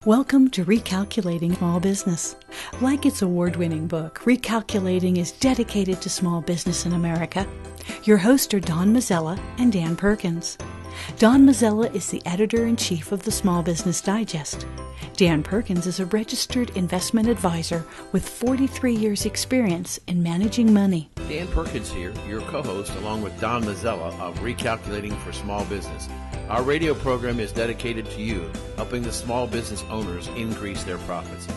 Welcome to Recalculating Small Business. Like its award-winning book, Recalculating is dedicated to small business in America. Your hosts are Don Mazzella and Dan Perkins. Don Mazzella is the editor-in-chief of the Small Business Digest. Dan Perkins is a registered investment advisor with 43 years' experience in managing money. Dan Perkins here, your co-host, along with Don Mazzella of Recalculating for Small Business. Our radio program is dedicated to you, helping the small business owners increase their profits.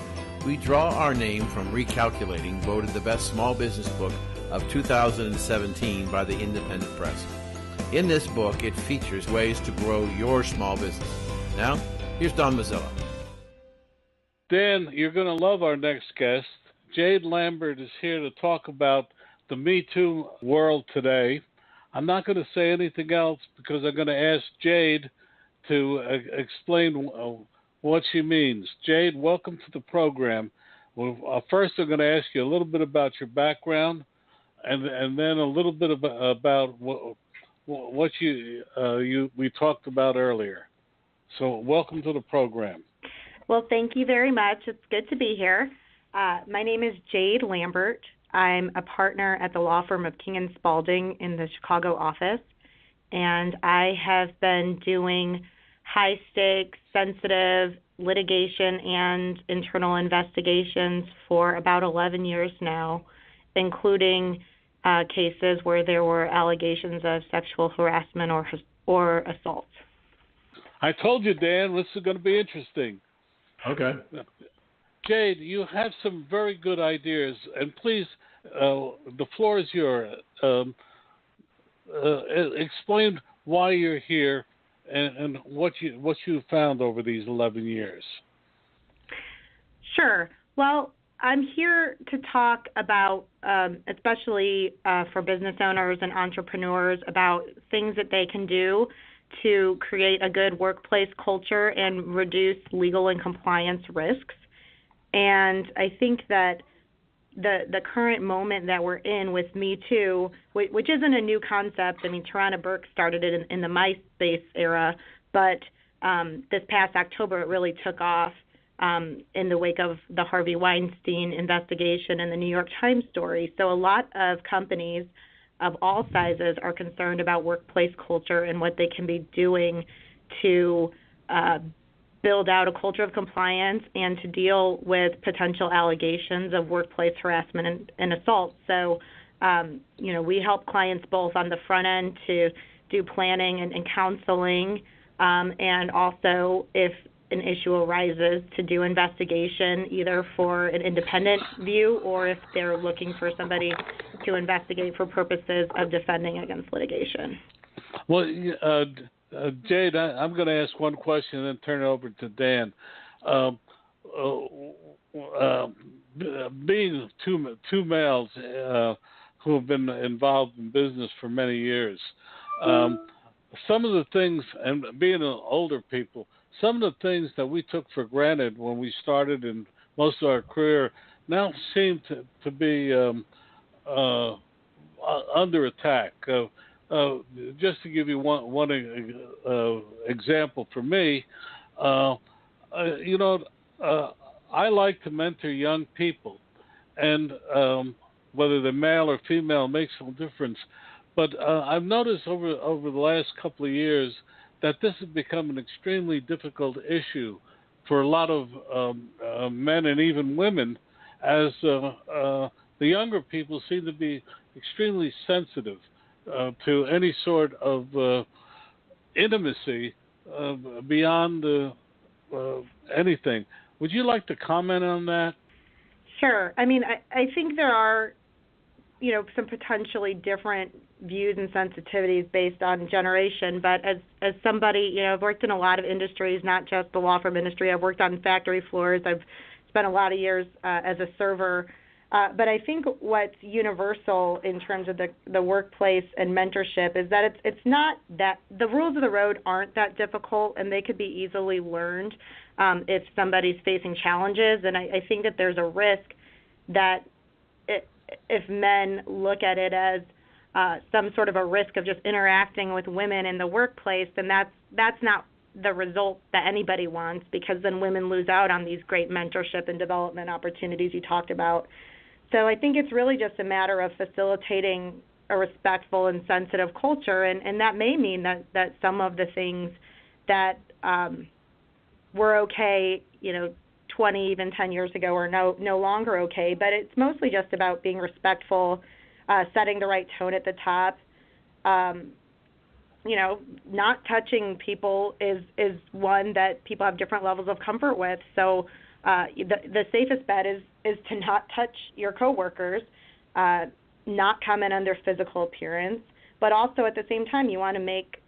We draw our name from Recalculating, voted the best small business book of 2017 by the Independent Press. In this book, it features ways to grow your small business. Now, here's Don Mazzella. Dan, you're going to love our next guest. Jade Lambert is here to talk about the Me Too world today. I'm not going to say anything else because I'm going to ask Jade to explain what she means. Jade, welcome to the program. Well, first, I'm going to ask you a little bit about your background, and then a little bit about what we talked about earlier. So, welcome to the program. Well, thank you very much. It's good to be here. My name is Jade Lambert. I'm a partner at the law firm of King & Spalding in the Chicago office, and I have been doing high-stakes, sensitive litigation and internal investigations for about 11 years now, including cases where there were allegations of sexual harassment or assault. I told you, Dan, this is going to be interesting. Okay. Jade, you have some very good ideas, and please, the floor is yours. Explain why you're here and what you found over these 11 years. Sure. Well, I'm here to talk about, especially for business owners and entrepreneurs, about things that they can do to create a good workplace culture and reduce legal and compliance risks. And I think that the current moment that we're in with Me Too, which isn't a new concept. I mean, Tarana Burke started it in the MySpace era, but this past October it really took off in the wake of the Harvey Weinstein investigation and the New York Times story. So a lot of companies of all sizes are concerned about workplace culture and what they can be doing to build out a culture of compliance and to deal with potential allegations of workplace harassment and assault. So, we help clients both on the front end to do planning and counseling, and also if an issue arises to do investigation either for an independent view or if they're looking for somebody to investigate for purposes of defending against litigation. Well, Jade, I'm going to ask one question and then turn it over to Dan. Being two males who have been involved in business for many years, some of the things, and being older people, some of the things that we took for granted when we started in most of our career now seem to be under attack. Just to give you one example for me, I like to mentor young people, and whether they're male or female makes no difference. But I've noticed over the last couple of years that this has become an extremely difficult issue for a lot of men and even women, as the younger people seem to be extremely sensitive to any sort of intimacy beyond anything. Would you like to comment on that? Sure. I mean, I think there are, some potentially different views and sensitivities based on generation. But as somebody, I've worked in a lot of industries, not just the law firm industry. I've worked on factory floors. I've spent a lot of years as a server. But I think what's universal in terms of the workplace and mentorship is that it's not that the rules of the road aren't that difficult, and they could be easily learned if somebody's facing challenges. And I think that there's a risk that if men look at it as some sort of a risk of just interacting with women in the workplace, then that's not the result that anybody wants, because then women lose out on these great mentorship and development opportunities you talked about. So I think it's really just a matter of facilitating a respectful and sensitive culture, and that may mean that some of the things that were okay, 20, even 10 years ago are no longer okay, but it's mostly just about being respectful, setting the right tone at the top. Not touching people is one that people have different levels of comfort with. So the safest bet is to not touch your coworkers, not comment on their physical appearance, but also at the same time you want to make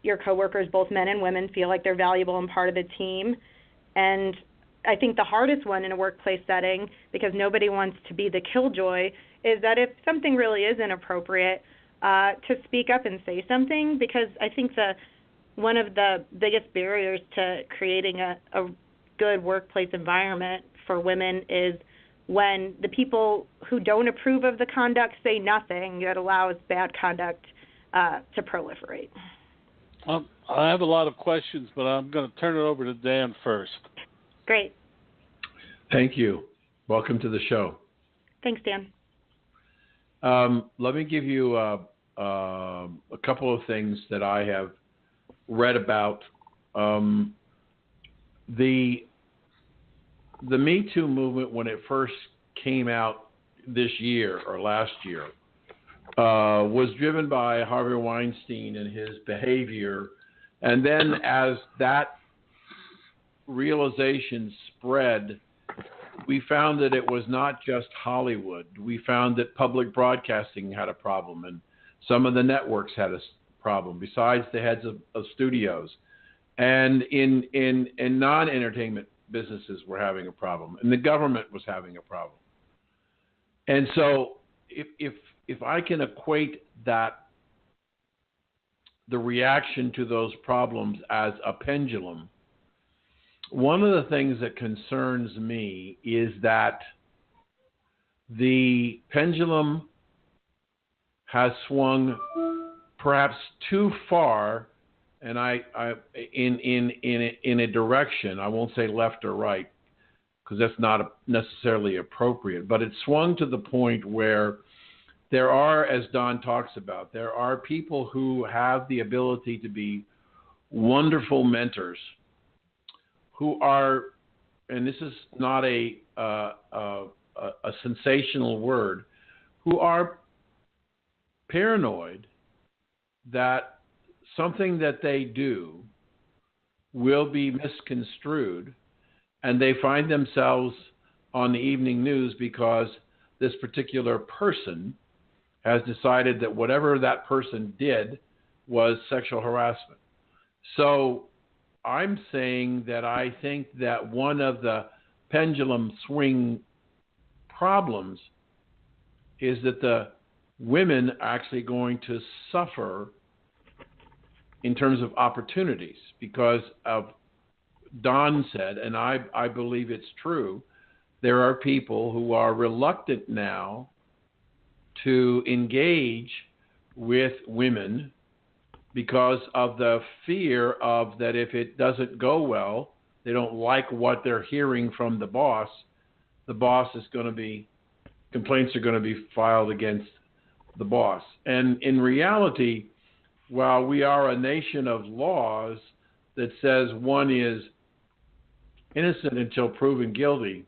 your coworkers, both men and women, feel like they're valuable and part of the team. And I think the hardest one in a workplace setting, because nobody wants to be the killjoy, is that if something really is inappropriate, to speak up and say something, because I think one of the biggest barriers to creating a good workplace environment for women is when the people who don't approve of the conduct say nothing, that allows bad conduct to proliferate. I have a lot of questions, but I'm going to turn it over to Dan first. Great. Thank you. Welcome to the show. Thanks, Dan. Let me give you a couple of things that I have read about. The Me Too movement, when it first came out this year or last year, was driven by Harvey Weinstein and his behavior. And then as that realization spread, we found that it was not just Hollywood. We found that public broadcasting had a problem, and some of the networks had a problem, besides the heads of studios. And in non-entertainment businesses were having a problem, and the government was having a problem. And so if I can equate that, the reaction to those problems as a pendulum, one of the things that concerns me is that the pendulum has swung perhaps too far, and in a direction. I won't say left or right, because that's not necessarily appropriate, but it swung to the point where there are, as Don talks about, there are people who have the ability to be wonderful mentors, who are, and this is not a sensational word, who are paranoid that something that they do will be misconstrued, and they find themselves on the evening news because this particular person has decided that whatever that person did was sexual harassment. So I'm saying that I think that one of the pendulum swing problems is that the women are actually going to suffer in terms of opportunities, because of, Don said, and I believe it's true, there are people who are reluctant now to engage with women because of the fear of that if it doesn't go well, they don't like what they're hearing from the boss is going to be, complaints are going to be filed against the boss. And in reality, while we are a nation of laws that says one is innocent until proven guilty,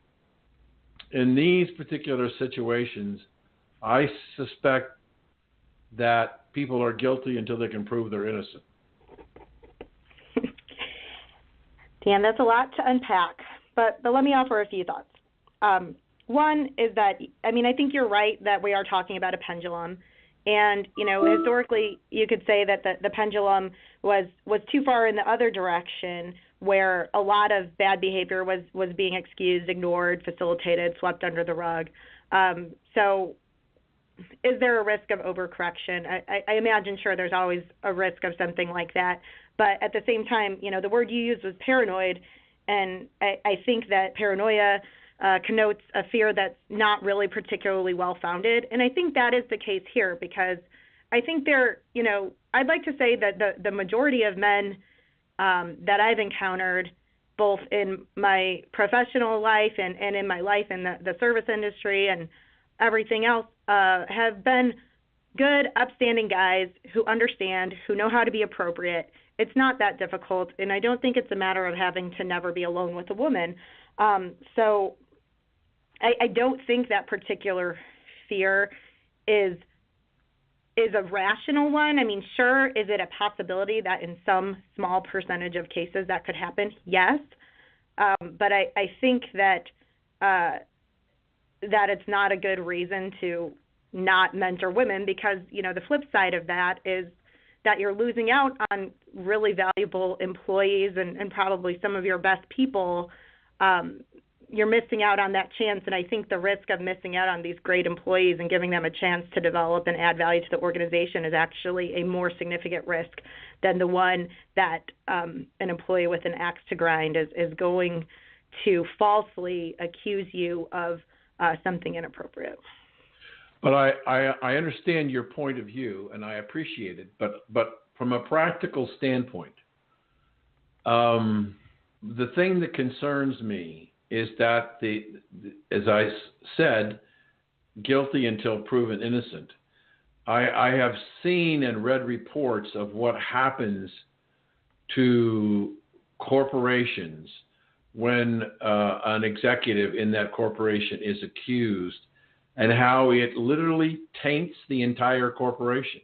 in these particular situations, I suspect that people are guilty until they can prove they're innocent. Dan, that's a lot to unpack, but let me offer a few thoughts. One is that, I think you're right that we are talking about a pendulum. And, historically, you could say that the pendulum was too far in the other direction, where a lot of bad behavior was being excused, ignored, facilitated, swept under the rug. So is there a risk of overcorrection? I imagine, sure, there's always a risk of something like that. But at the same time, the word you used was paranoid, and I think that paranoia connotes a fear that's not really particularly well-founded. And I think that is the case here, because I think I'd like to say that the majority of men that I've encountered both in my professional life and in my life in the service industry and everything else have been good, upstanding guys who understand, who know how to be appropriate. It's not that difficult, and I don't think it's a matter of having to never be alone with a woman. So I don't think that particular fear is a rational one. I mean, sure, is it a possibility that in some small percentage of cases that could happen? Yes. But I think that it's not a good reason to not mentor women, because, the flip side of that is that you're losing out on really valuable employees and probably some of your best people. You're missing out on that chance, and I think the risk of missing out on these great employees and giving them a chance to develop and add value to the organization is actually a more significant risk than the one that an employee with an axe to grind is going to falsely accuse you of something inappropriate. But I understand your point of view, and I appreciate it. But from a practical standpoint, the thing that concerns me is that as I said, guilty until proven innocent. I have seen and read reports of what happens to corporations when an executive in that corporation is accused, and how it literally taints the entire corporation,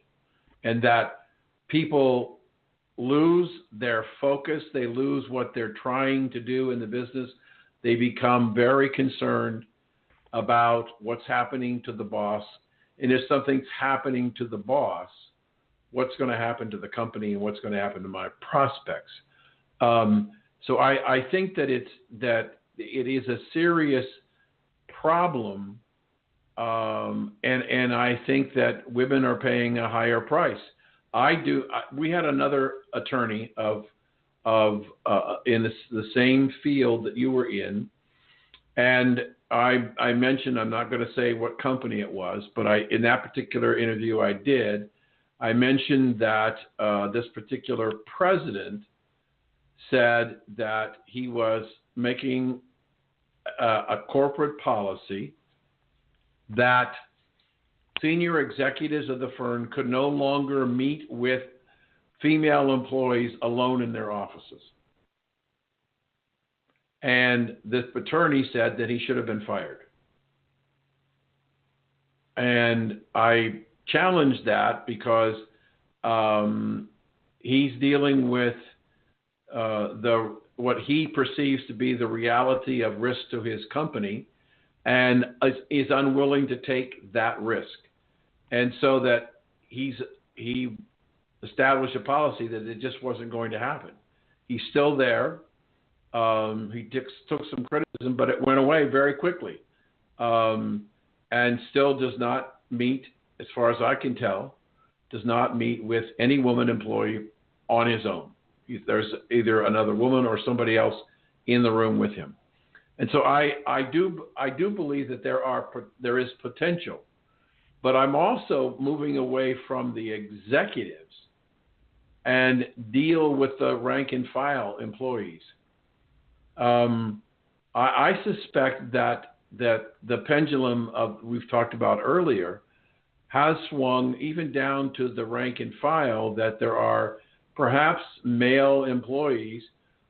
and that people lose their focus, they lose what they're trying to do in the business. They become very concerned about what's happening to the boss. And if something's happening to the boss, what's going to happen to the company and what's going to happen to my prospects? So I think that it is a serious problem, and I think that women are paying a higher price. We had another attorney in the same field that you were in, and I mentioned, I'm not going to say what company it was, but in that particular interview I mentioned that this particular president said that he was making a corporate policy that senior executives of the firm could no longer meet with female employees alone in their offices. And this attorney said that he should have been fired. And I challenged that because he's dealing with what he perceives to be the reality of risk to his company, and is unwilling to take that risk. And so that he established a policy that it just wasn't going to happen. He's still there. He took some criticism, but it went away very quickly, and still does not meet, as far as I can tell, does not meet with any woman employee on his own. There's either another woman or somebody else in the room with him. And so I do believe that there is potential, but I'm also moving away from the executives and deal with the rank and file employees. I suspect that the pendulum we've talked about earlier has swung even down to the rank and file, that there are perhaps male employees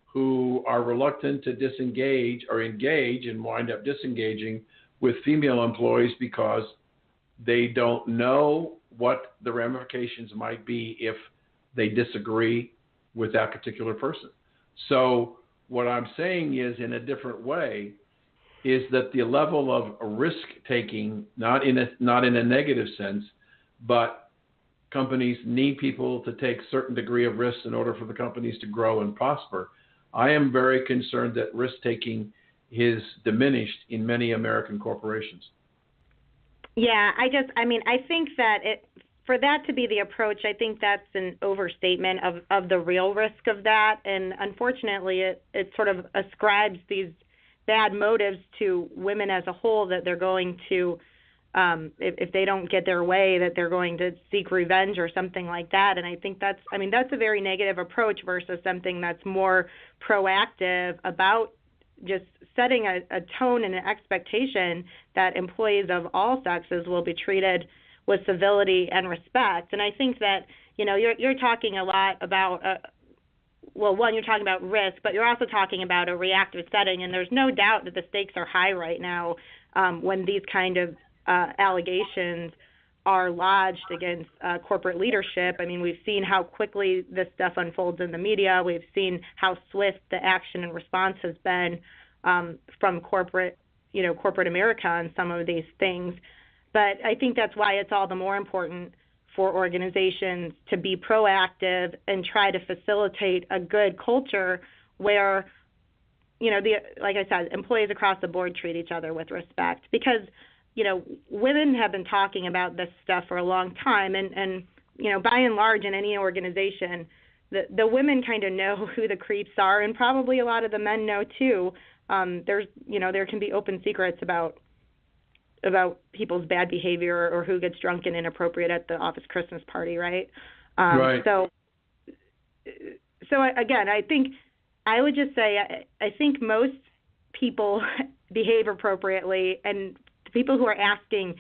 who are reluctant to disengage or engage and wind up disengaging with female employees because they don't know what the ramifications might be if they disagree with that particular person. So what I'm saying is, in a different way, is that the level of risk-taking, not in a negative sense, but companies need people to take a certain degree of risk in order for the companies to grow and prosper. I am very concerned that risk-taking is diminished in many American corporations. Yeah, I think that for that to be the approach, I think that's an overstatement of the real risk of that. And unfortunately, it sort of ascribes these bad motives to women as a whole, that they're going to if they don't get their way, that they're going to seek revenge or something like that. And I think that's a very negative approach versus something that's more proactive about just setting a tone and an expectation that employees of all sexes will be treated with civility and respect. And I think that, you're talking a lot about, one, you're talking about risk, but you're also talking about a reactive setting. And there's no doubt that the stakes are high right now when these kind of allegations are lodged against corporate leadership. I mean, we've seen how quickly this stuff unfolds in the media. We've seen how swift the action and response has been from corporate America on some of these things. But I think that's why it's all the more important for organizations to be proactive and try to facilitate a good culture where, like I said, employees across the board treat each other with respect. Because, women have been talking about this stuff for a long time, and by and large in any organization, the women kind of know who the creeps are, and probably a lot of the men know too. There can be open secrets about people's bad behavior or who gets drunk and inappropriate at the office Christmas party, right? Right. So again, I think I would just say I think most people behave appropriately, and the people who are asking,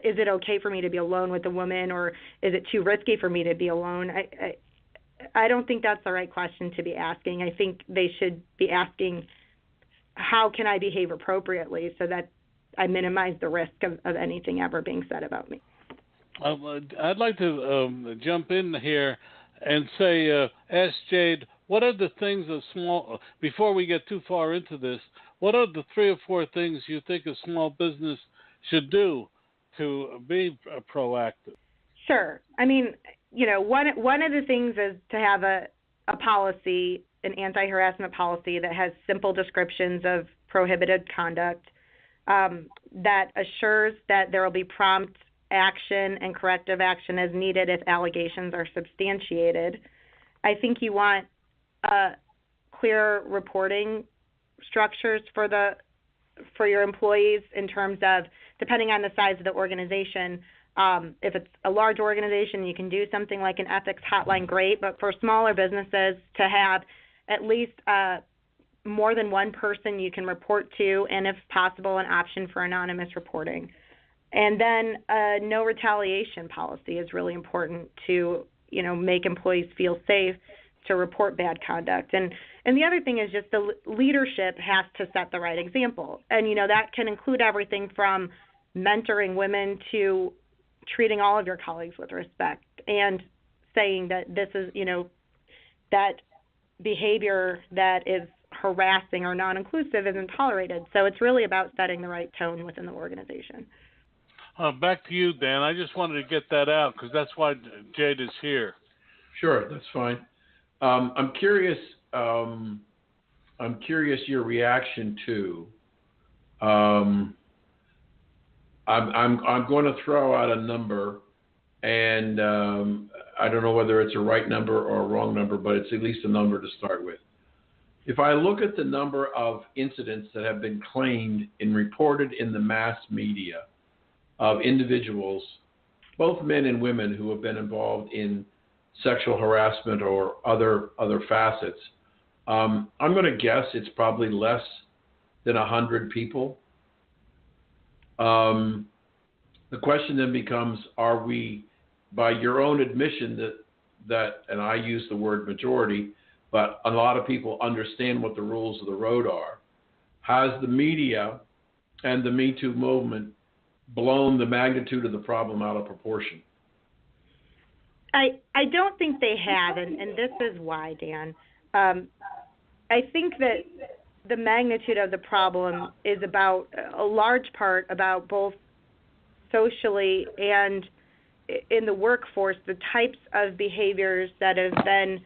is it okay for me to be alone with a woman, or is it too risky for me to be alone? I don't think that's the right question to be asking. I think they should be asking, how can I behave appropriately so that I minimize the risk of anything ever being said about me? I'd like to jump in here and say, ask Jade, what are the things before we get too far into this, what are the 3 or 4 things you think a small business should do to be proactive? Sure. I mean, one of the things is to have a policy, an anti-harassment policy that has simple descriptions of prohibited conduct, that assures that there will be prompt action and corrective action as needed if allegations are substantiated. I think you want clear reporting structures for your employees in terms of, depending on the size of the organization. If it's a large organization, you can do something like an ethics hotline, great. But for smaller businesses, to have at least more than one person you can report to, and if possible, an option for anonymous reporting. And then a no retaliation policy is really important to, make employees feel safe to report bad conduct. And the other thing is just the leadership has to set the right example. And, that can include everything from mentoring women to treating all of your colleagues with respect and saying that this is, that behavior that is harassing or non-inclusive isn't tolerated. So it's really about setting the right tone within the organization. Back to you, Dan. I just wanted to get that out because that's why Jade is here. Sure, that's fine. I'm curious your reaction to. I'm going to throw out a number, and I don't know whether it's a right number or a wrong number, but it's at least a number to start with. If I look at the number of incidents that have been claimed and reported in the mass media of individuals, both men and women, who have been involved in sexual harassment or other facets, I'm going to guess it's probably less than 100 people. The question then becomes, are we, by your own admission that, and I use the word majority, but a lot of people understand what the rules of the road are, has the media and the Me Too movement blown the magnitude of the problem out of proportion? I don't think they have, and this is why, Dan. I think that the magnitude of the problem is about, a large part, about both socially and in the workforce, the types of behaviors that have been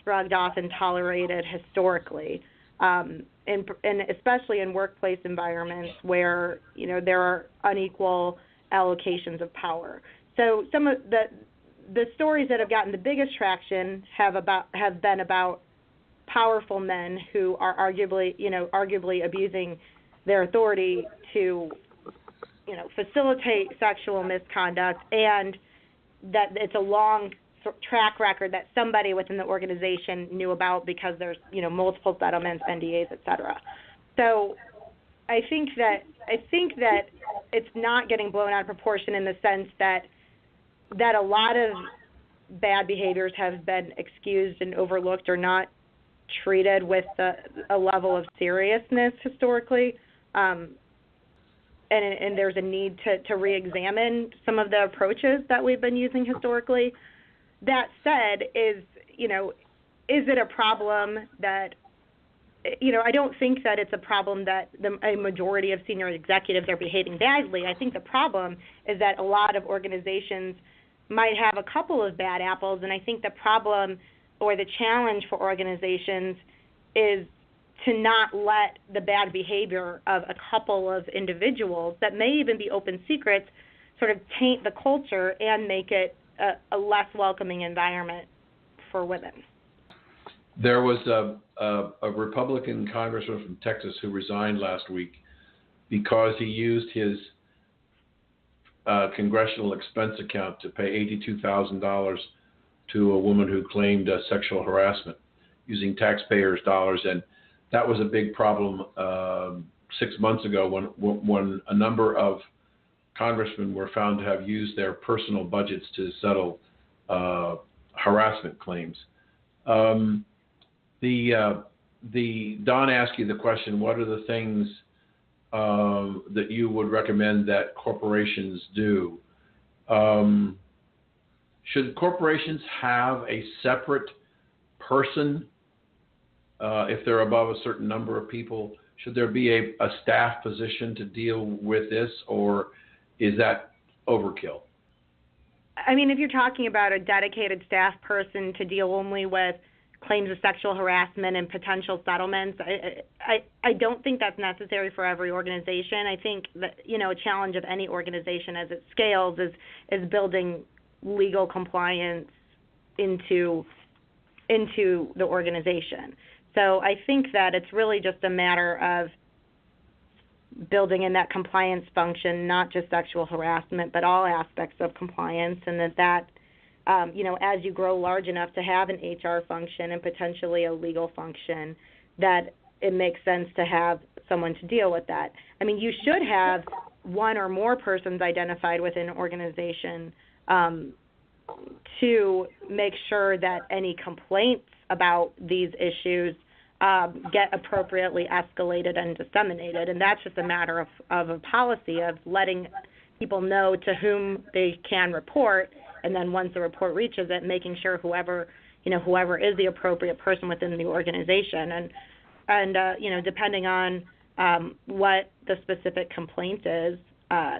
shrugged off and tolerated historically, and especially in workplace environments where there are unequal allocations of power. So some of the stories that have gotten the biggest traction have been about powerful men who are arguably abusing their authority to facilitate sexual misconduct, and that it's a long track record that somebody within the organization knew about because there's multiple settlements, NDAs, et cetera. So I think that it's not getting blown out of proportion in the sense that a lot of bad behaviors have been excused and overlooked or not treated with a level of seriousness historically, and there's a need to re-examine some of the approaches that we've been using historically. That said, is it a problem that I don't think that it's a problem that a majority of senior executives are behaving badly. I think the problem is that a lot of organizations might have a couple of bad apples, and I think the problem or the challenge for organizations is to not let the bad behavior of a couple of individuals that may even be open secrets sort of taint the culture and make it a less welcoming environment for women. There was a Republican congressman from Texas who resigned last week because he used his congressional expense account to pay $82,000 to a woman who claimed sexual harassment using taxpayers' dollars, and that was a big problem 6 months ago when a number of congressmen were found to have used their personal budgets to settle harassment claims. Don asked you the question, what are the things that you would recommend that corporations do? Should corporations have a separate person if they're above a certain number of people? Should there be a staff position to deal with this, or is that overkill? I mean, if you're talking about a dedicated staff person to deal only with claims of sexual harassment and potential settlements, I don't think that's necessary for every organization. I think that, a challenge of any organization as it scales is building legal compliance into the organization. So I think that it's really just a matter of building in that compliance function, not just sexual harassment, but all aspects of compliance, and that as you grow large enough to have an HR function and potentially a legal function, that it makes sense to have someone to deal with that. I mean, you should have one or more persons identified within an organization to make sure that any complaints about these issues get appropriately escalated and disseminated. And that's just a matter of a policy of letting people know to whom they can report, and then once the report reaches it, making sure whoever is the appropriate person within the organization. And depending on what the specific complaint is,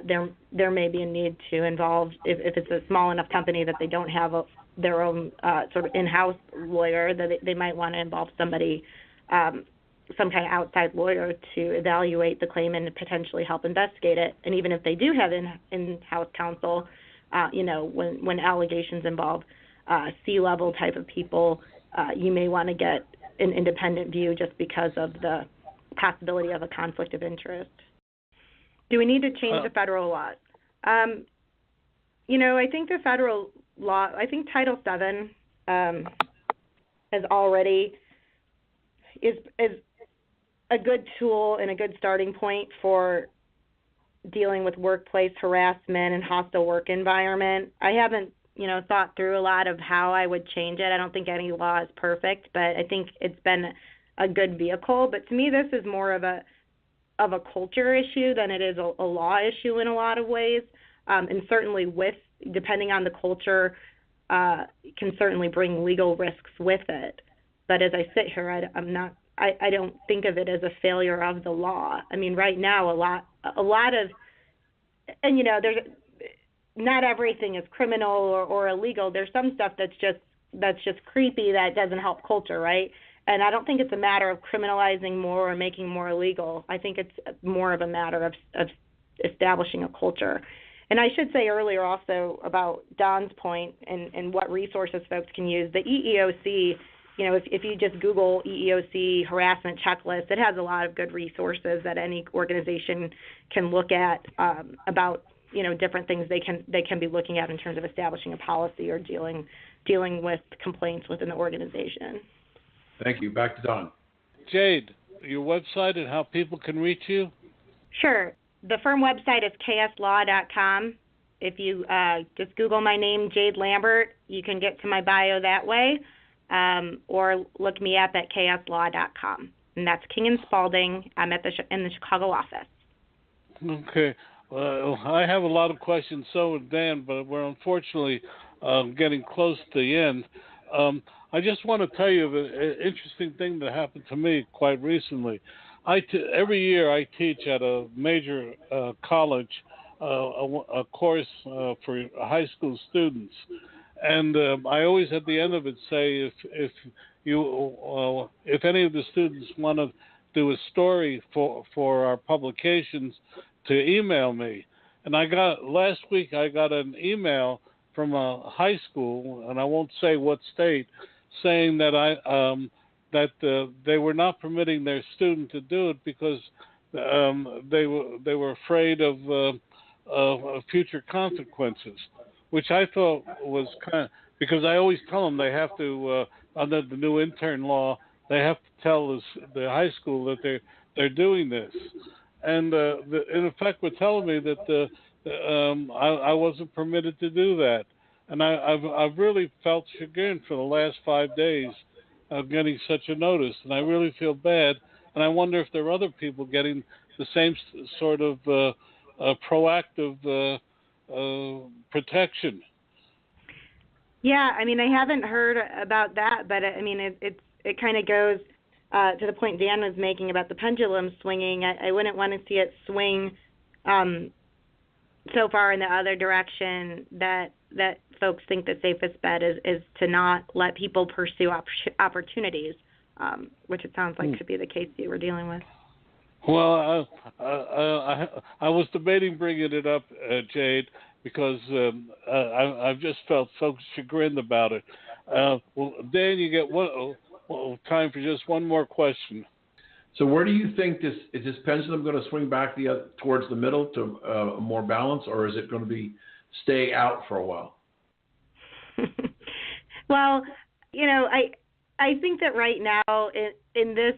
there may be a need to involve, if it's a small enough company that they don't have their own sort of in-house lawyer, that they might want to involve somebody, some kind of outside lawyer to evaluate the claim and potentially help investigate it. And even if they do have in-house counsel, when allegations involve C-level type of people, you may want to get an independent view just because of the possibility of a conflict of interest. Do we need to change the federal law? I think the federal law, I think Title VII is already is a good tool and a good starting point for dealing with workplace harassment and hostile work environment. I haven't, thought through a lot of how I would change it. I don't think any law is perfect, but I think it's been a good vehicle. But to me, this is more of a culture issue than it is a law issue in a lot of ways. And certainly depending on the culture, can certainly bring legal risks with it. But as I sit here, I don't think of it as a failure of the law. I mean, right now, a lot of, and there's not everything is criminal or illegal. There's some stuff that's just creepy that doesn't help culture, right? And I don't think it's a matter of criminalizing more or making more illegal. I think it's more of a matter of establishing a culture. And I should say earlier also about Don's point and what resources folks can use. The EEOC if you just Google EEOC harassment checklist, it has a lot of good resources that any organization can look at about different things they can be looking at in terms of establishing a policy or dealing with complaints within the organization. Thank you. Back to Don. Jade, your website and how people can reach you? Sure. The firm website is kslaw.com. If you just Google my name, Jade Lambert, you can get to my bio that way, or look me up at kslaw.com. And that's King and Spalding. I'm in the Chicago office. Okay. I have a lot of questions, so would Dan, but we're unfortunately getting close to the end. I just want to tell you of an interesting thing that happened to me quite recently. Every year I teach at a major college a course for high school students, and I always at the end of it say if any of the students want to do a story for our publications, to email me. And last week I got an email from a high school, and I won't say what state, saying that they were not permitting their student to do it because they were afraid of future consequences, which I thought was because I always tell them they have to under the new intern law they have to tell the high school that they're doing this, and in effect were telling me that I wasn't permitted to do that. And I've really felt chagrined for the last 5 days of getting such a notice, and I really feel bad. And I wonder if there are other people getting the same sort of proactive protection. Yeah, I mean, I haven't heard about that, but I mean, it kind of goes to the point Dan was making about the pendulum swinging. I wouldn't want to see it swing so far in the other direction that folks think the safest bet is to not let people pursue opportunities, which it sounds like could be the case that we're dealing with. Well, I was debating bringing it up, Jade, because I've just felt so chagrined about it. Well, Dan, you get time for just one more question. So where do you think is this pendulum going to swing back towards the middle to more balance, or is it going to stay out for a while? Well, I think that right now in this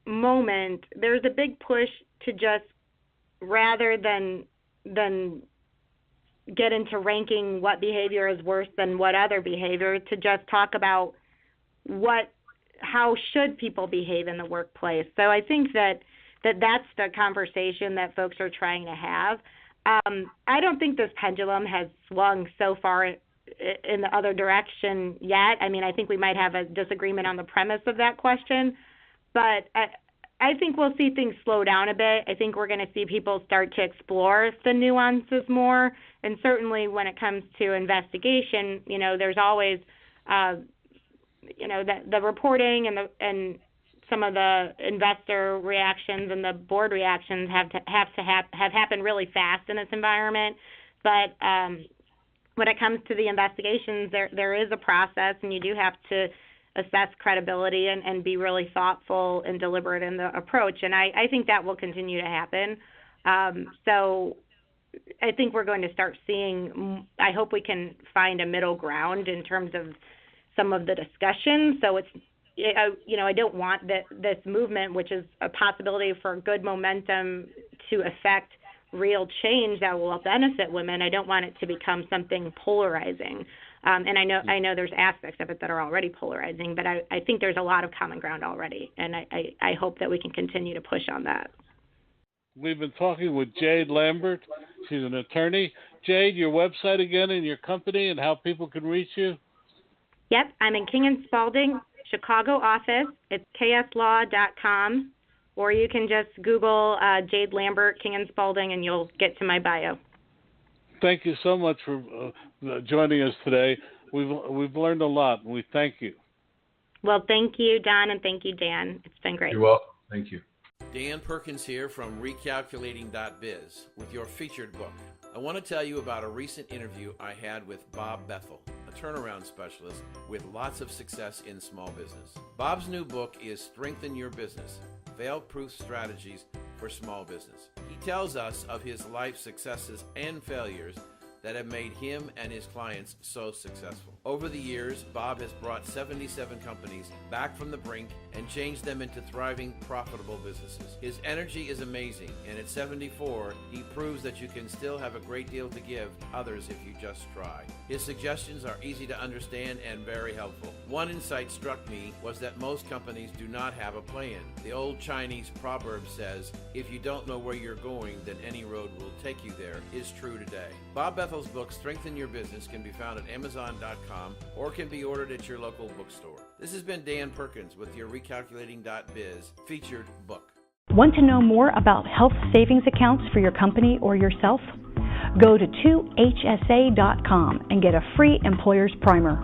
moment there's a big push to just, rather than get into ranking what behavior is worse than what other behavior, to just talk about how should people behave in the workplace. So I think that's the conversation that folks are trying to have. I don't think this pendulum has swung so far in the other direction yet. I mean, I think we might have a disagreement on the premise of that question, but I think we'll see things slow down a bit. I think we're going to see people start to explore the nuances more, and certainly when it comes to investigation, there's always the reporting and some of the investor reactions and the board reactions have happened really fast in this environment. But when it comes to the investigations, there is a process, and you do have to assess credibility and be really thoughtful and deliberate in the approach. And I think that will continue to happen. So I think we're going to start seeing, I hope we can find a middle ground in terms of some of the discussion. So I don't want this movement, which is a possibility for good momentum to affect real change that will benefit women. I don't want it to become something polarizing. And I know there's aspects of it that are already polarizing, but I think there's a lot of common ground already, and I hope that we can continue to push on that. We've been talking with Jade Lambert. She's an attorney. Jade, your website again and your company and how people can reach you? Yep, I'm in King and Spalding, Chicago office. It's kslaw.com, or you can just Google Jade Lambert, King and Spalding, and you'll get to my bio. Thank you so much for joining us today. We've learned a lot, and we thank you. Well, thank you, Don, and thank you, Dan. It's been great. You're welcome. Thank you. Dan Perkins here from Recalculating.biz with your featured book. I want to tell you about a recent interview I had with Bob Bethel, a turnaround specialist with lots of success in small business. Bob's new book is Strengthen Your Business, Fail-Proof Strategies for Small Business. He tells us of his life successes and failures that have made him and his clients so successful. Over the years, Bob has brought 77 companies back from the brink and changed them into thriving, profitable businesses. His energy is amazing, and at 74, he proves that you can still have a great deal to give others if you just try. His suggestions are easy to understand and very helpful. One insight struck me was that most companies do not have a plan. The old Chinese proverb says, if you don't know where you're going, then any road will take you there, is true today. Bob Bethel's book, Strengthen Your Business, can be found at Amazon.com or can be ordered at your local bookstore. This has been Dan Perkins with your Recalculating.biz featured book. Want to know more about health savings accounts for your company or yourself? Go to 2hsa.com and get a free employer's primer.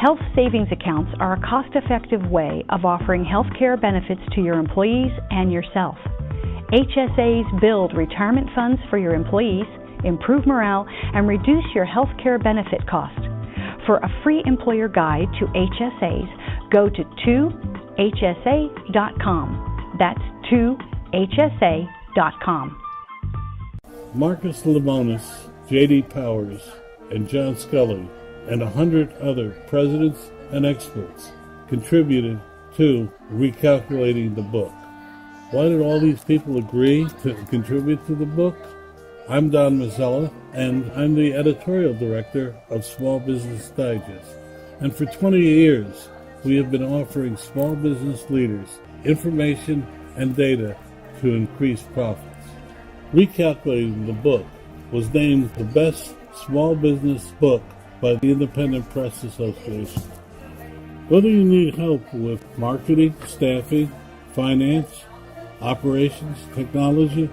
Health savings accounts are a cost-effective way of offering health care benefits to your employees and yourself. HSAs build retirement funds for your employees, improve morale, and reduce your health care benefit cost. For a free employer guide to HSAs, go to 2hsa.com. That's 2hsa.com. Marcus Lemonis, J.D. Powers, and John Scully, and 100 other presidents and experts contributed to Recalculating the book. Why did all these people agree to contribute to the book? I'm Don Mazzella, and I'm the editorial director of Small Business Digest. And for 20 years, we have been offering small business leaders information and data to increase profits. Recalculating the book was named the best small business book by the Independent Press Association. Whether you need help with marketing, staffing, finance, operations, technology,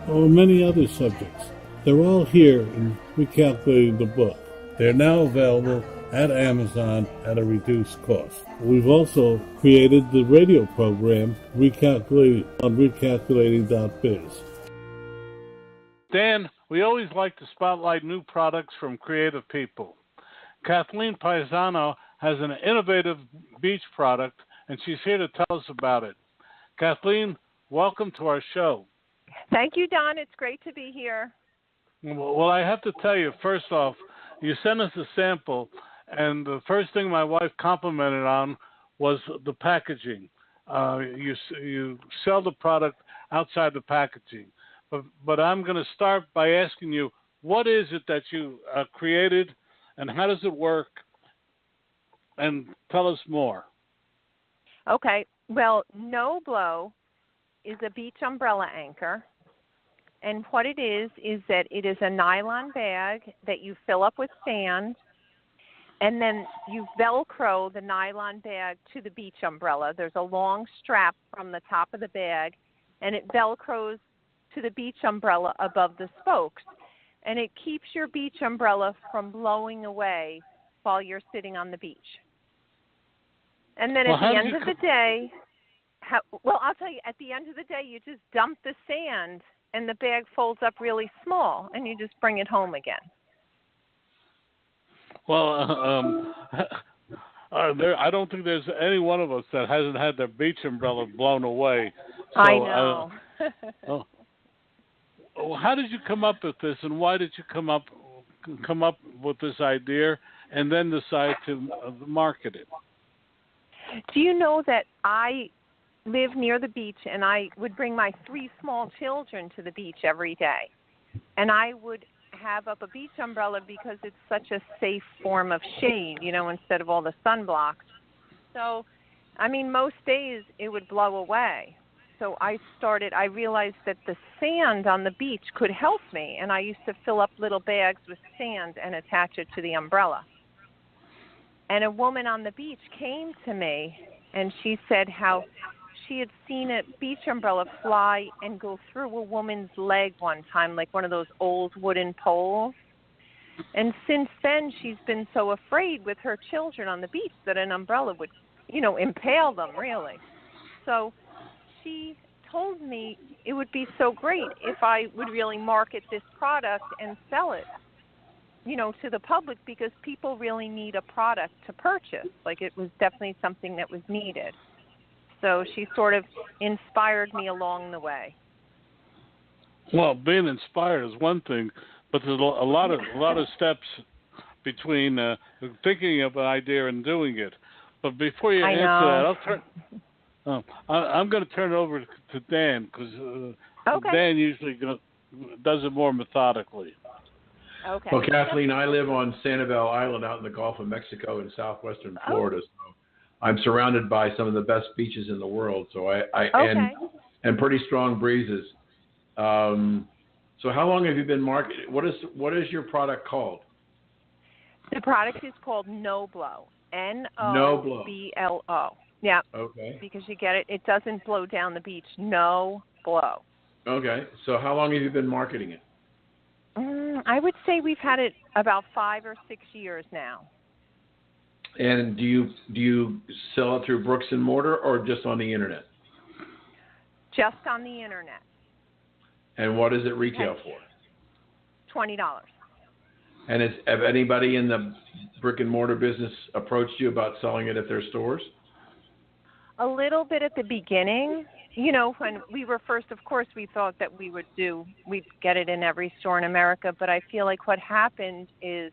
or many other subjects, they're all here in Recalculating the book. They're now available at Amazon at a reduced cost. We've also created the radio program Recalculating on Recalculating.biz. Dan, we always like to spotlight new products from creative people. Kathleen Pisano has an innovative beach product, and she's here to tell us about it. Kathleen, welcome to our show. Thank you, Don. It's great to be here. Well, I have to tell you, first off, you sent us a sample, and the first thing my wife complimented on was the packaging. You sell the product outside the packaging. But I'm going to start by asking you, what is it that you created, and how does it work? And tell us more. Okay. Well, No Blo is a beach umbrella anchor. And what it is that it is a nylon bag that you fill up with sand, and then you Velcro the nylon bag to the beach umbrella. There's a long strap from the top of the bag, and it Velcros to the beach umbrella above the spokes. And it keeps your beach umbrella from blowing away while you're sitting on the beach. And then at the end of the day, I'll tell you, at the end of the day, you just dump the sand, and the bag folds up really small, and you just bring it home again. Well, I don't think there's any one of us that hasn't had their beach umbrella blown away. So, I know. How did you come up with this, and why did you come up with this idea and then decide to market it? Do you know that I live near the beach, and I would bring my 3 small children to the beach every day, and I would have up a beach umbrella because it's such a safe form of shade, instead of all the sunblocks. So, most days it would blow away. So I realized that the sand on the beach could help me, and I used to fill up little bags with sand and attach it to the umbrella. And a woman on the beach came to me, and she said how she had seen a beach umbrella fly and go through a woman's leg one time, like one of those old wooden poles. And since then, she's been so afraid with her children on the beach that an umbrella would, impale them, really. So she told me it would be so great if I would really market this product and sell it. to the public because people really need a product to purchase. Like, it was definitely something that was needed. So she sort of inspired me along the way. Well, being inspired is one thing, but there's a lot of steps between thinking of an idea and doing it. But before you answer that, I'm going to turn it over to Dan because Dan usually does it more methodically. Okay. Well, Kathleen, I live on Sanibel Island out in the Gulf of Mexico in southwestern Florida. So I'm surrounded by some of the best beaches in the world. So and pretty strong breezes. So how long have you been marketing? What is your product called? The product is called No Blo. No N-O-B-L-O. Yeah. Okay. Because you get it. It doesn't blow down the beach. No Blo. Okay. So how long have you been marketing it? I would say we've had it about 5 or 6 years now. And do you sell it through bricks and mortar or just on the internet? Just on the internet. And what does it retail for? $20. And have anybody in the brick and mortar business approached you about selling it at their stores? A little bit at the beginning. When we were first, of course, we thought that we'd get it in every store in America. But I feel like what happened is,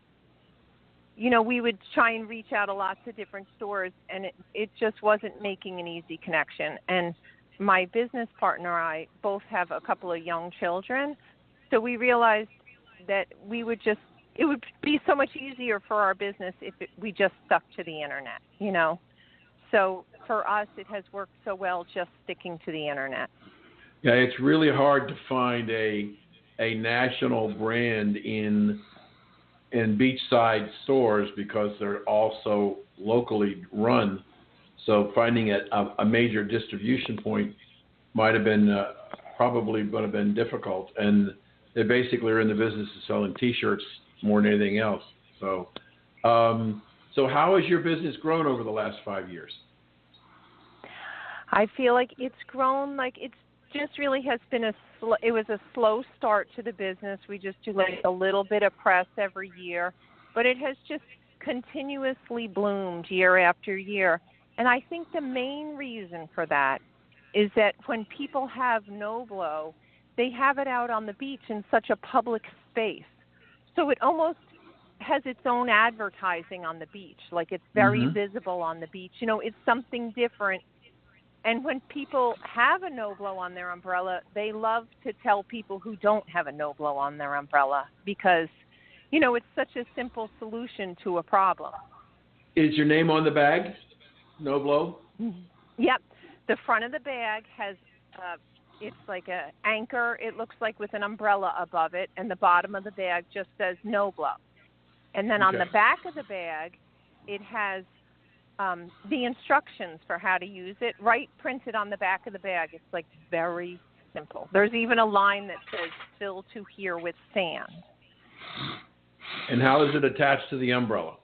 we would try and reach out to lots of different stores, and it just wasn't making an easy connection. And my business partner and I both have a couple of young children, so we realized that it would be so much easier for our business if we just stuck to the internet, So for us, it has worked so well just sticking to the internet. Yeah, it's really hard to find a national brand in beachside stores because they're also locally run. So finding a major distribution point might have been probably would have been difficult. And they basically are in the business of selling T-shirts more than anything else. So, so how has your business grown over the last 5 years? I feel like it's grown, like it's just really has been it was a slow start to the business. We just do like a little bit of press every year, but it has just continuously bloomed year after year. And I think the main reason for that is that when people have No Blo, they have it out on the beach in such a public space. So it almost has its own advertising on the beach. Like it's very visible on the beach. It's something different. And when people have a No Blo on their umbrella, they love to tell people who don't have a No Blo on their umbrella because, it's such a simple solution to a problem. Is your name on the bag? No Blo? Yep. The front of the bag has, it's like a anchor, it looks like, with an umbrella above it, and the bottom of the bag just says No Blo. And then on the back of the bag, it has the instructions for how to use it, right printed on the back of the bag. It's like very simple. There's even a line that says fill to here with sand. And how is it attached to the umbrella?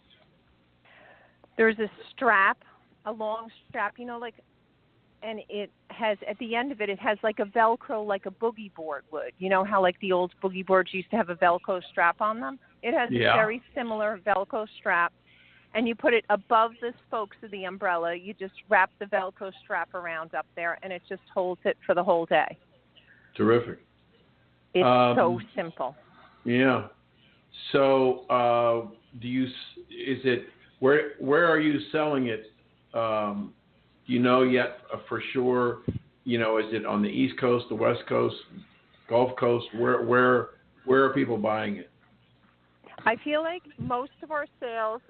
There's a strap, a long strap, and it has, at the end of it, it has like a Velcro, like a boogie board would. You know how like the old boogie boards used to have a Velcro strap on them? It has a very similar Velcro strap. And you put it above the spokes of the umbrella. You just wrap the Velcro strap around up there, and it just holds it for the whole day. Terrific. It's so simple. Yeah. So, where are you selling it? Do you know yet for sure? Is it on the East Coast, the West Coast, Gulf Coast? Where are people buying it? I feel like most of our sales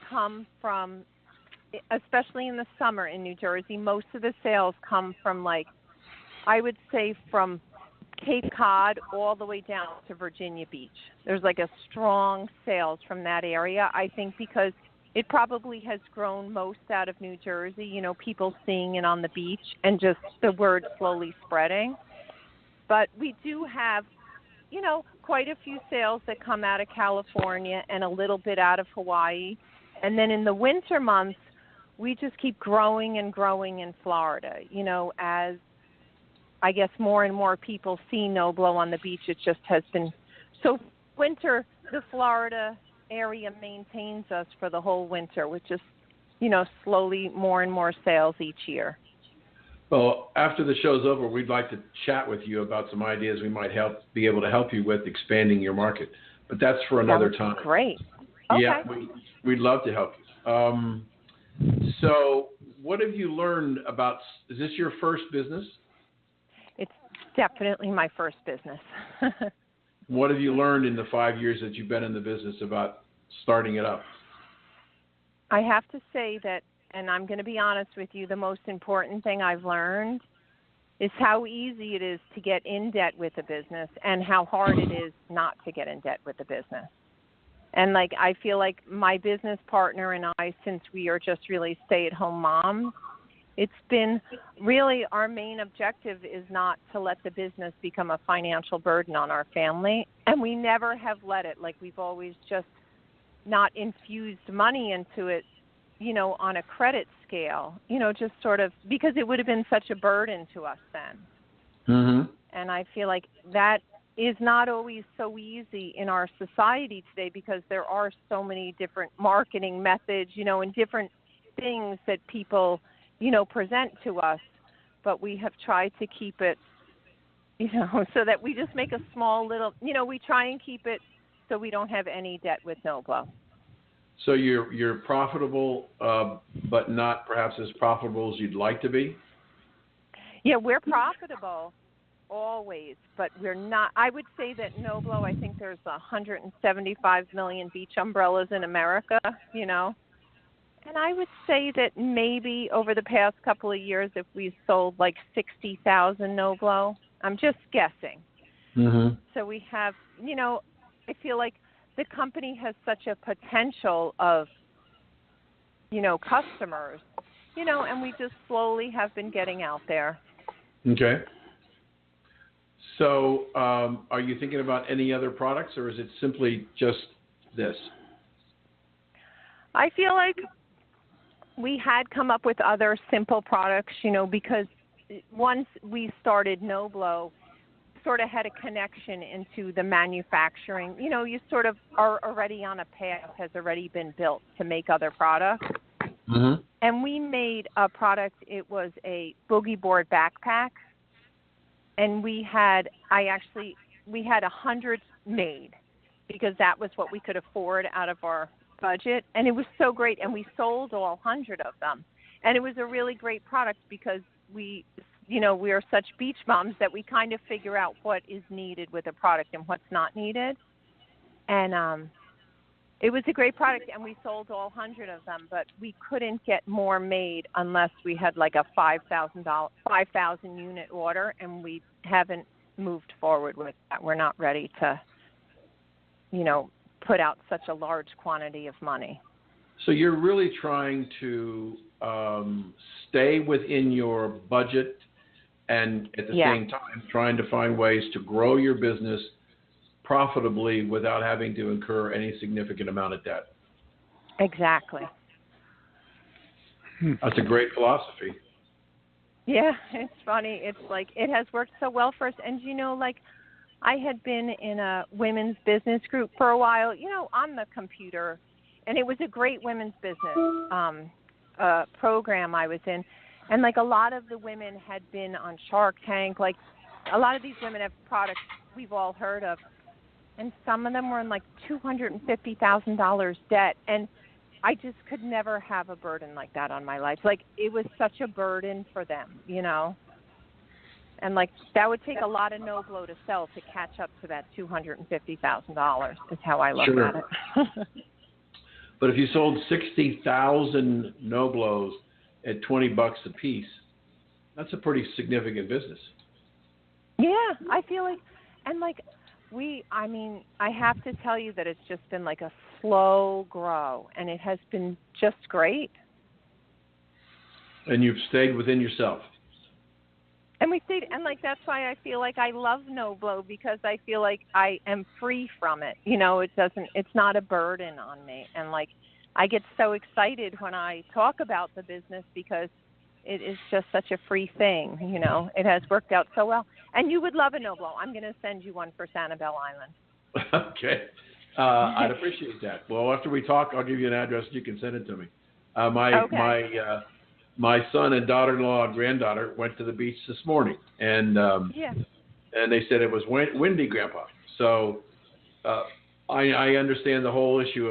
come from, especially in the summer in New Jersey, most of the sales come from, like, I would say from Cape Cod all the way down to Virginia Beach. There's like a strong sales from that area, I think, because it probably has grown most out of New Jersey, people seeing it on the beach and just the word slowly spreading. But we do have, quite a few sales that come out of California and a little bit out of Hawaii. And then in the winter months, we just keep growing and growing in Florida. As I guess more and more people see No Blo on the beach, it just has been. So winter, the Florida area maintains us for the whole winter, which is, slowly more and more sales each year. Well, after the show's over, we'd like to chat with you about some ideas we might be able to help you with expanding your market. But that's for another time. Great. Okay. Yeah, we'd love to help you. So what have you learned about, is this your first business? It's definitely my first business. What have you learned in the 5 years that you've been in the business about starting it up? I have to say that, and I'm going to be honest with you, the most important thing I've learned is how easy it is to get in debt with a business and how hard it is not to get in debt with a business. And I feel like my business partner and I, since we are just really stay-at-home moms, it's been really our main objective is not to let the business become a financial burden on our family. And we never have let it. We've always just not infused money into it, on a credit scale, just sort of because it would have been such a burden to us then. Mm-hmm. And I feel like that is not always so easy in our society today because there are so many different marketing methods, and different things that people, present to us. But we have tried to keep it, so that we just make a small little, we try and keep it so we don't have any debt with No Blo. So you're profitable, but not perhaps as profitable as you'd like to be? Yeah, we're profitable always, but we're not. I would say that No Blo, I think there's 175 million beach umbrellas in America, And I would say that maybe over the past couple of years, if we sold 60,000 No Blo, I'm just guessing. Mm-hmm. So we have, I feel like the company has such a potential of, customers, and we just slowly have been getting out there. Okay. So are you thinking about any other products, or is it simply just this? I feel like we had come up with other simple products, because once we started No Blo, sort of had a connection into the manufacturing. You sort of are already on a path, has already been built to make other products. Mm-hmm. And we made a product, it was a boogie board backpack. And we had 100 made because that was what we could afford out of our budget. And it was so great. And we sold all 100 of them. And it was a really great product because we are such beach moms that we kind of figure out what is needed with a product and what's not needed. And it was a great product, and we sold all 100 of them, but we couldn't get more made unless we had a 5,000 unit order, and we haven't moved forward with that. We're not ready to, put out such a large quantity of money. So you're really trying to stay within your budget and at the same time trying to find ways to grow your business profitably without having to incur any significant amount of debt. Exactly. That's a great philosophy. Yeah, it's funny. It's it has worked so well for us. And, I had been in a women's business group for a while, on the computer, and it was a great women's business program I was in. And, a lot of the women had been on Shark Tank. A lot of these women have products we've all heard of. And some of them were in, $250,000 debt. And I just could never have a burden like that on my life. It was such a burden for them, And, that would take a lot of No Blo to sell to catch up to that $250,000 is how I look at it. But if you sold 60,000 No Blos at $20 a piece, that's a pretty significant business. Yeah, I feel and I have to tell you that it's just been a slow grow, and it has been just great. And you've stayed within yourself. And we stayed, and that's why I feel I love No Blo, because I feel I am free from it. It's not a burden on me. And I get so excited when I talk about the business because it is just such a free thing. It has worked out so well. And you would love a No Blo. I'm going to send you one for Sanibel Island. Okay. I'd appreciate that. Well, after we talk, I'll give you an address. You can send it to me. My son and daughter-in-law and granddaughter went to the beach this morning, and they said it was windy, Grandpa. So I understand the whole issue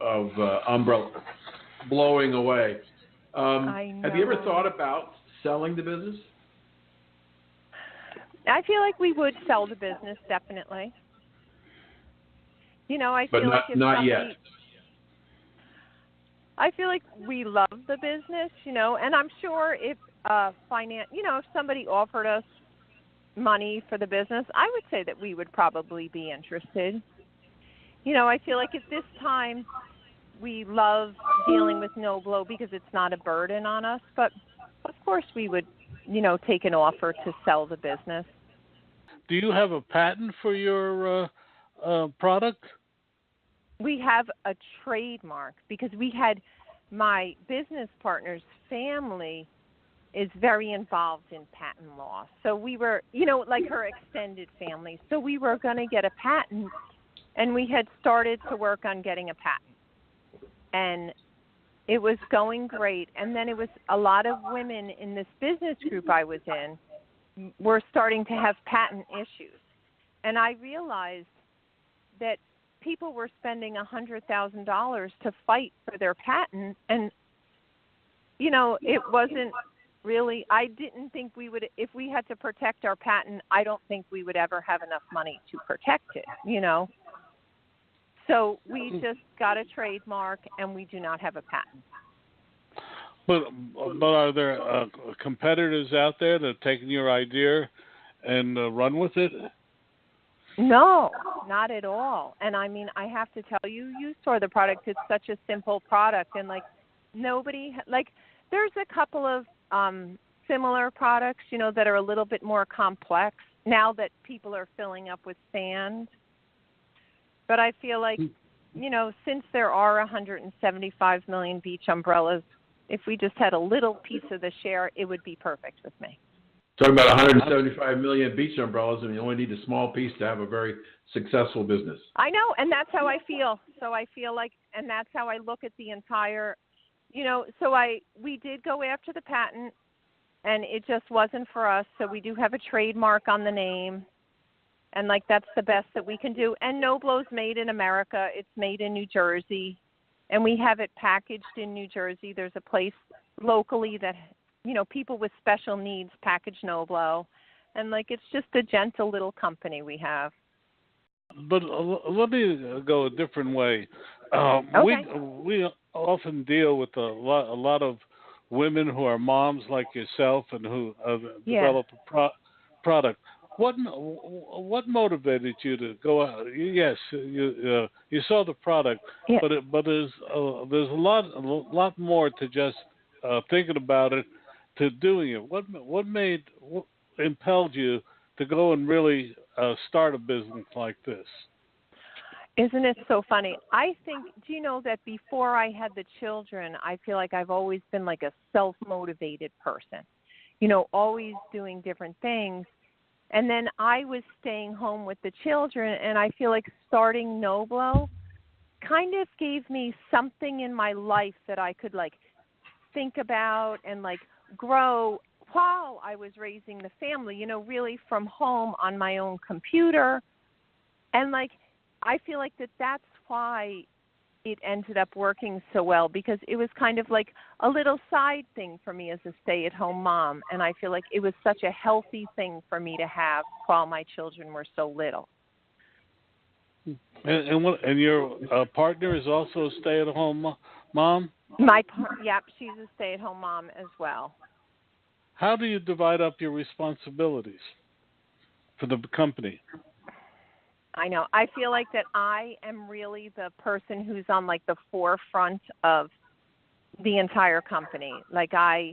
of umbrella blowing away. Have you ever thought about selling the business? I feel like we would sell the business, definitely. I feel like if not yet. I feel like we love the business, and I'm sure if if somebody offered us money for the business, I would say that we would probably be interested. I feel like at this time we love dealing with No Blo because it's not a burden on us, but of course we would, take an offer to sell the business. Do you have a patent for your product? We have a trademark because my business partner's family is very involved in patent law. So we were, like her extended family. So we were going to get a patent, and we had started to work on getting a patent. And it was going great. And then it was a lot of women in this business group I was in were starting to have patent issues. And I realized that people were spending $100,000 to fight for their patent. And, it wasn't really, I didn't think we would, if we had to protect our patent, I don't think we would ever have enough money to protect it, So we just got a trademark, and we do not have a patent. But are there competitors out there that have taken your idea and run with it? No, not at all. And I mean, I have to tell you, you saw the product. It's such a simple product, and there's a couple of similar products, that are a little bit more complex now that people are filling up with sand. But I feel like, since there are 175 million beach umbrellas, if we just had a little piece of the share, it would be perfect with me. Talking about 175 million beach umbrellas, and you only need a small piece to have a very successful business. I know, and that's how I feel. So I feel like, and that's how I look at the entire, we did go after the patent, and it just wasn't for us. So we do have a trademark on the name, and that's the best that we can do. And No Blo's made in America. It's made in New Jersey, and we have it packaged in New Jersey. There's a place locally that, people with special needs package No Blo, and it's just a gentle little company we have. But let me go a different way. Okay. We often deal with a lot of women who are moms like yourself and who develop a product. What motivated you to go out? Yes, you saw the product, but there's a lot more to just thinking about it to doing it. What impelled you to go and really start a business like this? Isn't it so funny? I think, do you know that before I had the children, I feel like I've always been like a self-motivated person, always doing different things. And then I was staying home with the children, and I feel like starting No Blo kind of gave me something in my life that I could think about and grow while I was raising the family, really from home on my own computer. And I feel like that's why it ended up working so well, because it was kind of like a little side thing for me as a stay-at-home mom. And I feel like it was such a healthy thing for me to have while my children were so little. And your partner is also a stay-at-home mom? She's a stay-at-home mom as well. How do you divide up your responsibilities for the company? I know. I feel like that I am really the person who's on the forefront of the entire company. I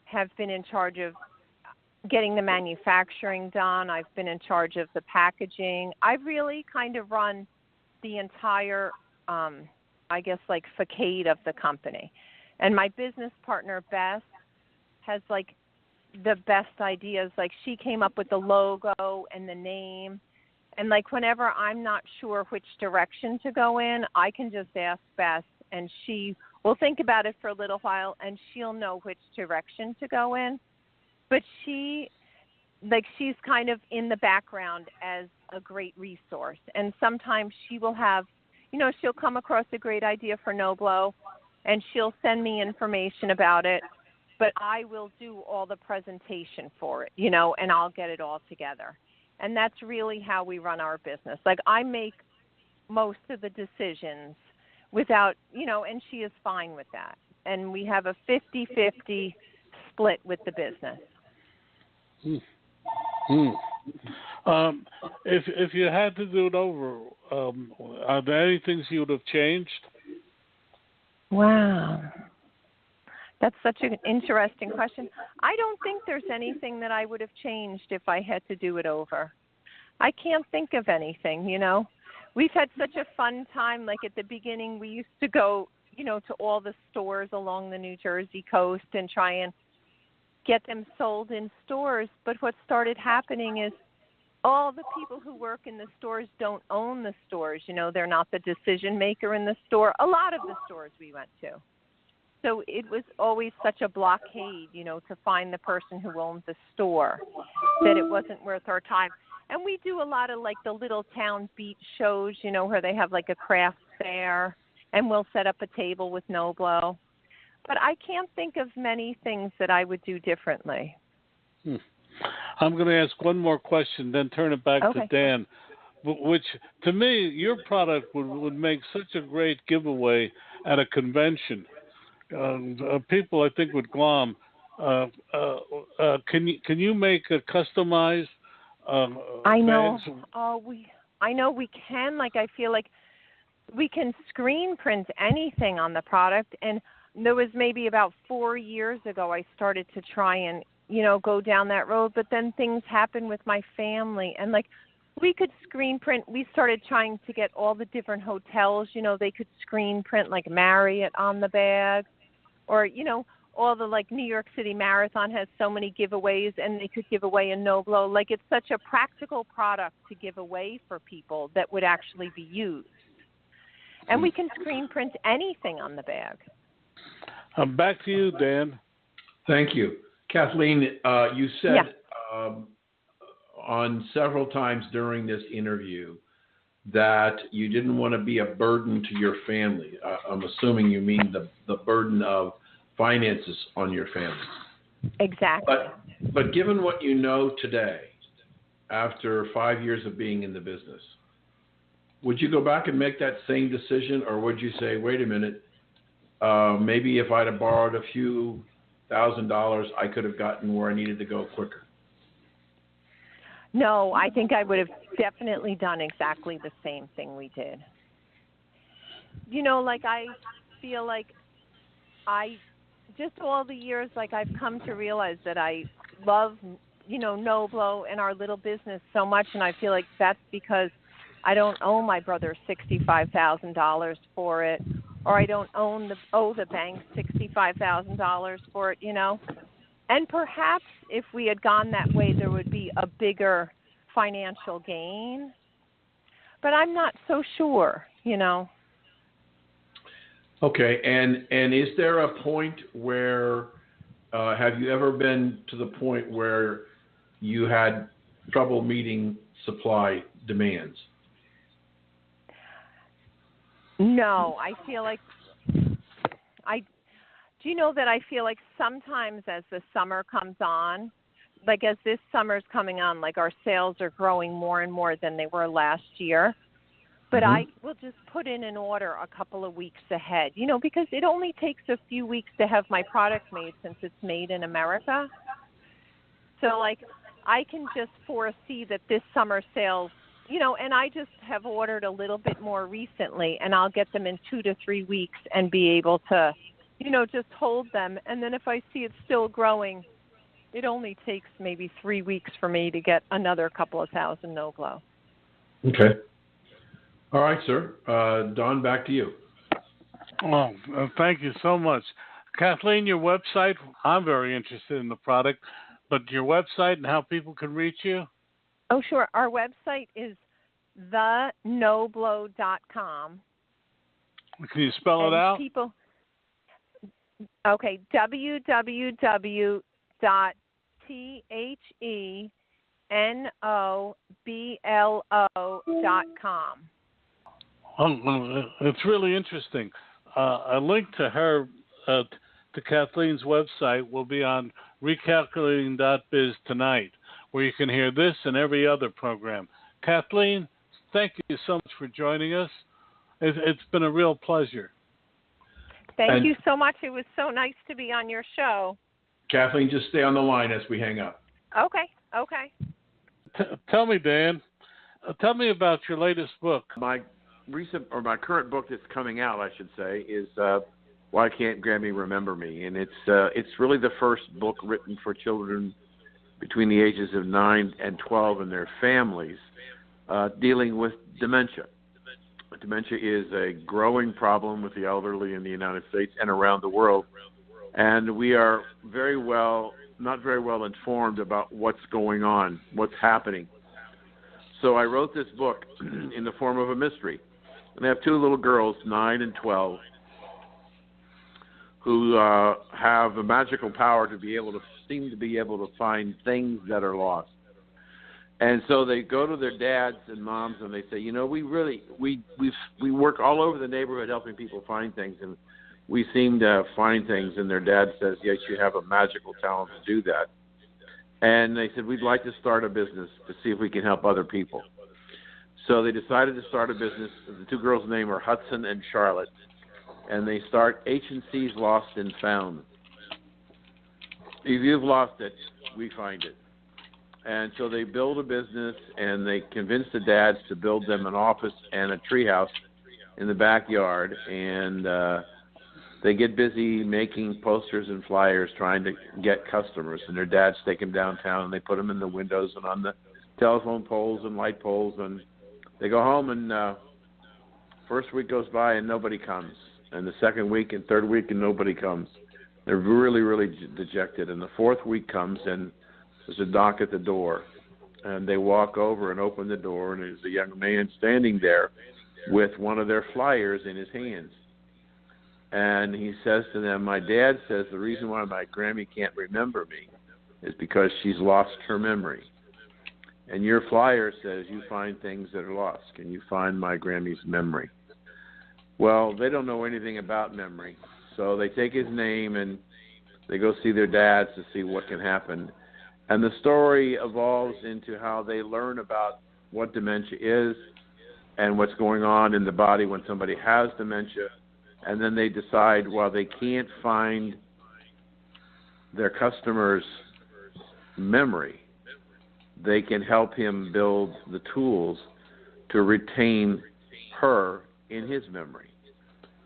have been in charge of getting the manufacturing done. I've been in charge of the packaging. I've really kind of run the entire, facade of the company. And my business partner, Beth, has the best ideas. She came up with the logo and the name. And like whenever I'm not sure which direction to go in, I can just ask Beth, and she will think about it for a little while, and she'll know which direction to go in. But she's kind of in the background as a great resource. And sometimes she will have, she'll come across a great idea for No Blo, and she'll send me information about it. But I will do all the presentation for it, and I'll get it all together. And that's really how we run our business. Like I make most of the decisions without, and she is fine with that. And we have a 50-50 split with the business. If you had to do it over, are there any things you would have changed? Wow. That's such an interesting question. I don't think there's anything that I would have changed if I had to do it over. I can't think of anything, We've had such a fun time. Like at the beginning, we used to go, to all the stores along the New Jersey coast and try and get them sold in stores. But what started happening is all the people who work in the stores don't own the stores. They're not the decision maker in the store. A lot of the stores we went to. So it was always such a blockade, to find the person who owned the store, that it wasn't worth our time. And we do a lot of like the little town beach shows, where they have like a craft fair, and we'll set up a table with No Blo. But I can't think of many things that I would do differently. I'm going to ask one more question, then turn it back to Dan, which to me, your product would make such a great giveaway at a convention. People, I think, would glom. Can you make a customized I know. bags? I know we can. Like I feel like we can screen print anything on the product. And there was maybe about 4 years ago I started to try and go down that road. But then things happened with my family, and like we could screen print. We started trying to get all the different hotels. They could screen print like Marriott on the bag. Or, all the, like, New York City Marathon has so many giveaways, and they could give away a No Blo. Like, it's such a practical product to give away for people that would actually be used. And we can screen print anything on the bag. Back to you, Dan. Thank you. Kathleen, you said on several times during this interview that you didn't want to be a burden to your family. I'm assuming you mean the burden of finances on your family. Exactly. But given what you know today, after 5 years of being in the business, would you go back and make that same decision, or would you say, wait a minute, maybe if I'd have borrowed a few $1,000, I could have gotten where I needed to go quicker? No, I think I would have definitely done exactly the same thing we did. Like I feel like just all the years, like I've come to realize that I love, No Blo and our little business so much, and I feel like that's because I don't owe my brother $65,000 for it, or I don't owe the bank $65,000 for it, And perhaps if we had gone that way, there would be a bigger financial gain. But I'm not so sure, Okay, and is there a point where, have you ever been to the point where you had trouble meeting supply demands? No, I feel like do you know that I feel like sometimes as the summer comes on, like as this summer's coming on, like our sales are growing more and more than they were last year. But I will just put in an order a couple of weeks ahead, because it only takes a few weeks to have my product made since it's made in America. So, like, I can just foresee that this summer sales, and I just have ordered a little bit more recently, and I'll get them in 2 to 3 weeks and be able to, just hold them. And then if I see it's still growing, it only takes maybe 3 weeks for me to get another couple of thousand No Blo. Okay. All right, sir. Don, back to you. Oh, thank you so much. Kathleen, your website, I'm very interested in the product, but your website and how people can reach you? Oh, sure. Our website is thenoblo.com. Can you spell it out? People, okay, www.thenoblo.com. It's really interesting. A link to her, to Kathleen's website, will be on Recalculating.biz tonight, where you can hear this and every other program. Kathleen, thank you so much for joining us. It's been a real pleasure. Thank you so much. It was so nice to be on your show. Kathleen, just stay on the line as we hang up. Okay. Tell me, Dan, tell me about your latest book. My current book that's coming out, I should say, is Why Can't Grammy Remember Me? And it's really the first book written for children between the ages of 9 and 12 and their families dealing with dementia. Dementia is a growing problem with the elderly in the United States and around the world, and we are not very well informed about what's going on, what's happening. So I wrote this book in the form of a mystery. And I have two little girls, 9 and 12, who have a magical power to seem to be able to find things that are lost. And so they go to their dads and moms and they say, we work all over the neighborhood helping people find things, and we seem to find things. And their dad says, yes, you have a magical talent to do that. And they said, we'd like to start a business to see if we can help other people. So they decided to start a business. The two girls' names are Hudson and Charlotte, and they start H&C's Lost and Found. If you've lost it, we find it. And so they build a business, and they convince the dads to build them an office and a treehouse in the backyard. And they get busy making posters and flyers trying to get customers. And their dads take them downtown, and they put them in the windows and on the telephone poles and light poles. And they go home, and first week goes by, and nobody comes. And the second week and third week, and nobody comes. They're really, really dejected. And the fourth week comes, and there's a knock at the door, and they walk over and open the door, and there's a young man standing there with one of their flyers in his hands. And he says to them, my dad says the reason why my Grammy can't remember me is because she's lost her memory. And your flyer says you find things that are lost. Can you find my Grammy's memory? Well, they don't know anything about memory, so they take his name and they go see their dads to see what can happen. And the story evolves into how they learn about what dementia is and what's going on in the body when somebody has dementia. And then they decide, while they can't find their customer's memory, they can help him build the tools to retain her in his memory.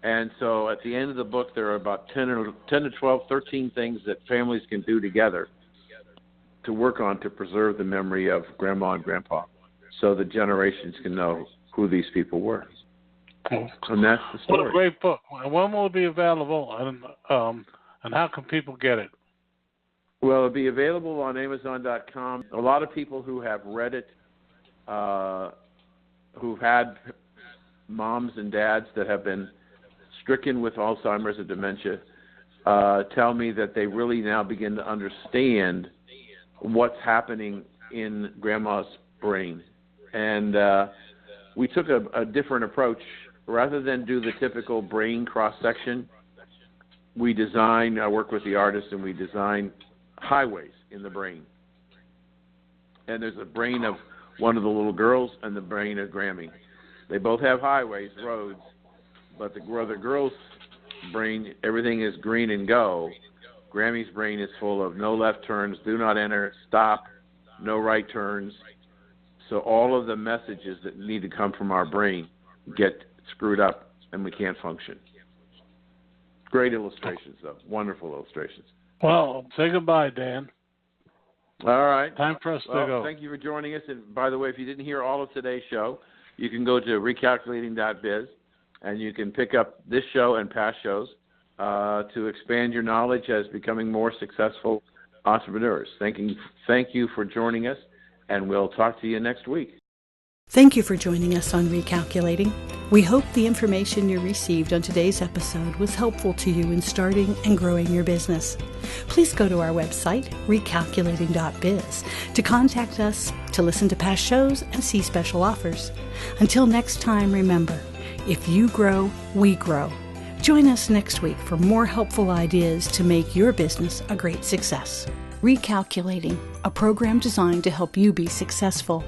And so at the end of the book, there are about 10 to 12, 13 things that families can do together to work on to preserve the memory of Grandma and Grandpa, so the generations can know who these people were. And that's the story. What a great book. When will it be available, and how can people get it? Well, it'll be available on Amazon.com. A lot of people who have read it, who've had moms and dads that have been stricken with Alzheimer's or dementia, tell me that they really now begin to understand what's happening in Grandma's brain. And we took a different approach. Rather than do the typical brain cross-section, I work with the artist, and we design highways in the brain. And there's a brain of one of the little girls and the brain of Grammy. They both have highways, roads, but the girl's brain, everything is green and go. Grammy's brain is full of no left turns, do not enter, stop, no right turns. So all of the messages that need to come from our brain get screwed up, and we can't function. Great illustrations, though. Wonderful illustrations. Well, say goodbye, Dan. All right. Time for us to go. Thank you for joining us. And by the way, if you didn't hear all of today's show, you can go to Recalculating.biz, and you can pick up this show and past shows to expand your knowledge as becoming more successful entrepreneurs. Thank you for joining us, and we'll talk to you next week. Thank you for joining us on Recalculating. We hope the information you received on today's episode was helpful to you in starting and growing your business. Please go to our website, Recalculating.biz, to contact us, to listen to past shows, and see special offers. Until next time, remember, if you grow, we grow. Join us next week for more helpful ideas to make your business a great success. Recalculating, a program designed to help you be successful.